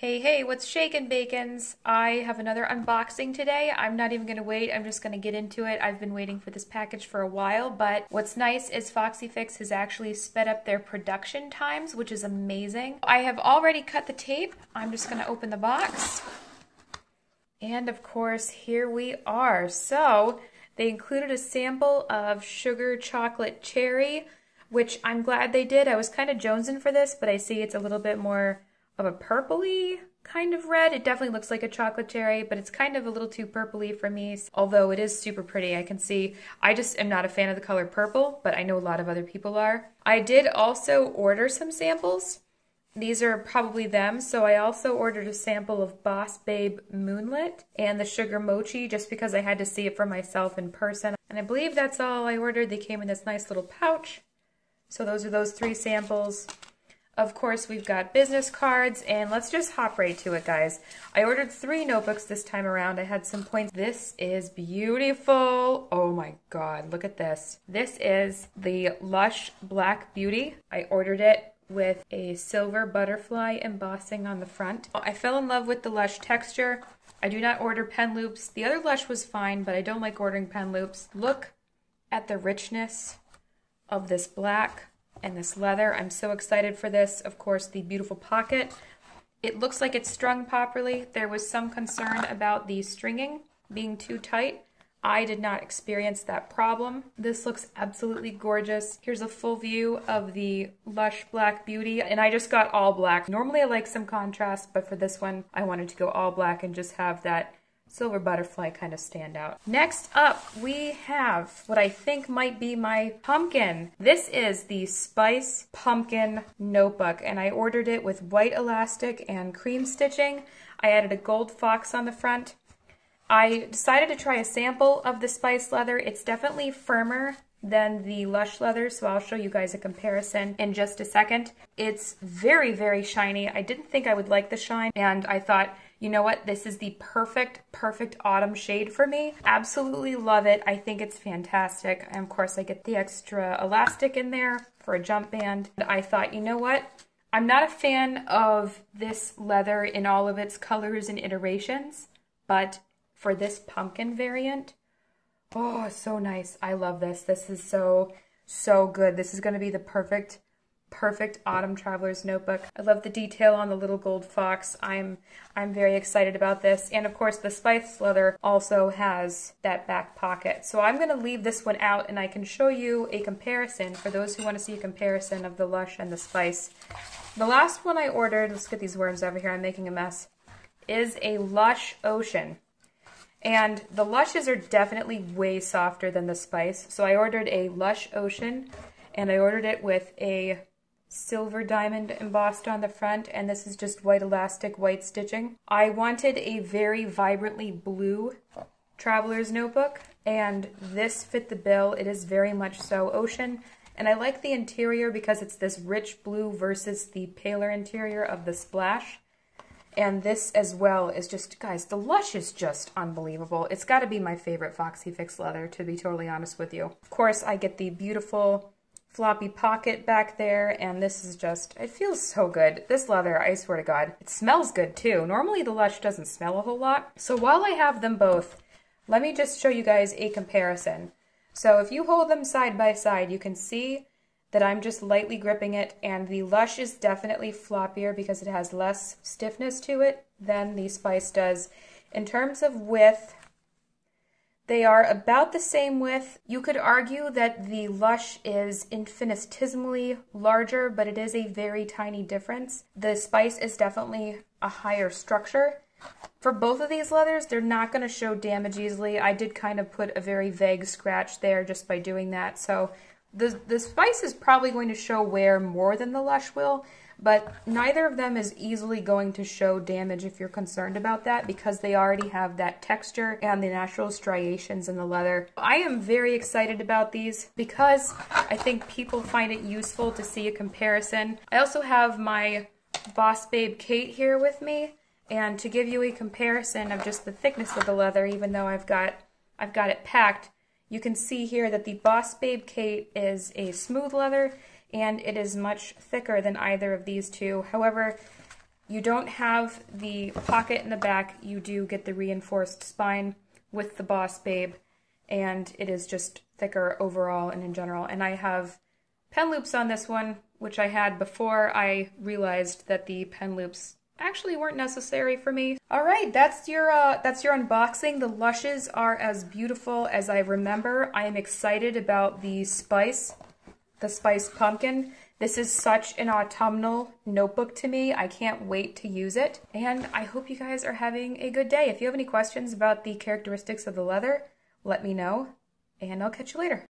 Hey, what's shakin' bacons? I have another unboxing today. I'm not even gonna wait, I'm just gonna get into it. I've been waiting for this package for a while, but what's nice is Foxy Fix has actually sped up their production times, which is amazing. I have already cut the tape. I'm just gonna open the box. And of course, here we are. So, they included a sample of sugar chocolate cherry, which I'm glad they did. I was kind of jonesing for this, but I see it's a little bit more of a purpley kind of red. It definitely looks like a chocolate cherry, but it's kind of a little too purpley for me, although it is super pretty. I can see, I just am not a fan of the color purple, but I know a lot of other people are. I did also order some samples. These are probably them, so I also ordered a sample of Boss Babe Moonlit and the Sugar Mochi just because I had to see it for myself in person. And I believe that's all I ordered. They came in this nice little pouch. So those are those three samples. Of course, we've got business cards, and let's just hop right to it, guys. I ordered 3 notebooks this time around. I had some points. This is beautiful. Oh my God, look at this. This is the Lush Black Beauty. I ordered it with a silver butterfly embossing on the front. I fell in love with the Lush texture. I do not order pen loops. The other Lush was fine, but I don't like ordering pen loops. Look at the richness of this black and this leather. I'm so excited for this. Of course, the beautiful pocket. It looks like it's strung properly. There was some concern about the stringing being too tight. I did not experience that problem. This looks absolutely gorgeous. Here's a full view of the Lush Black Beauty, and I just got all black. Normally I like some contrast, but for this one, I wanted to go all black and just have that silver butterfly kind of stand out. Next up, we have what I think might be my pumpkin. This is the Spice Pumpkin Notebook, and I ordered it with white elastic and cream stitching. I added a gold fox on the front. I decided to try a sample of the Spice leather. It's definitely firmer than the Lush leather, so I'll show you guys a comparison in just a second. It's very, very shiny. I didn't think I would like the shine, and I thought, you know what? This is the perfect autumn shade for me. Absolutely love it. I think it's fantastic. And of course, I get the extra elastic in there for a jump band. I thought, you know what? I'm not a fan of this leather in all of its colors and iterations, but for this pumpkin variant, oh, so nice. I love this. This is so good. This is going to be the perfect autumn traveler's notebook. I love the detail on the little gold fox. I'm very excited about this. And of course, the Spice leather also has that back pocket. So I'm going to leave this one out, and I can show you a comparison for those who want to see a comparison of the Lush and the Spice. The last one I ordered, let's get these worms over here, I'm making a mess, is a Lush Ocean. And the Lushes are definitely way softer than the Spice. So I ordered a Lush Ocean, and I ordered it with a silver diamond embossed on the front, and this is just white elastic, white stitching. I wanted a very vibrantly blue traveler's notebook, and this fit the bill. It is very much so ocean, and I like the interior because it's this rich blue versus the paler interior of the Splash. And this as well is just, guys, the Lush is just unbelievable. It's got to be my favorite Foxy Fix leather, to be totally honest with you. Of course, I get the beautiful floppy pocket back there, and this is just, it feels so good. This leather, I swear to God, it smells good too. Normally the Lush doesn't smell a whole lot. So while I have them both, let me just show you guys a comparison. So if you hold them side by side, you can see that I'm just lightly gripping it, and the Lush is definitely floppier because it has less stiffness to it than the Spice does. In terms of width, they are about the same width. You could argue that the Lush is infinitesimally larger, but it is a very tiny difference. The Spice is definitely a higher structure. For both of these leathers, they're not going to show damage easily. I did kind of put a very vague scratch there just by doing that. So the Spice is probably going to show wear more than the Lush will, but neither of them is easily going to show damage if you're concerned about that because they already have that texture and the natural striations in the leather. I am very excited about these because I think people find it useful to see a comparison. I also have my Boss Babe Kate here with me, and to give you a comparison of just the thickness of the leather, even though I've got it packed, you can see here that the Boss Babe Kate is a smooth leather, and it is much thicker than either of these two. However, You don't have the pocket in the back. You do get the reinforced spine with the Boss Babe, and it is just thicker overall and in general. And I have pen loops on this one, which I had before I realized that the pen loops actually weren't necessary for me. All right, that's your unboxing. The Lushes are as beautiful as I remember. I am excited about the Spice Pumpkin. This is such an autumnal notebook to me. I can't wait to use it. And I hope you guys are having a good day. If you have any questions about the characteristics of the leather, let me know, and I'll catch you later.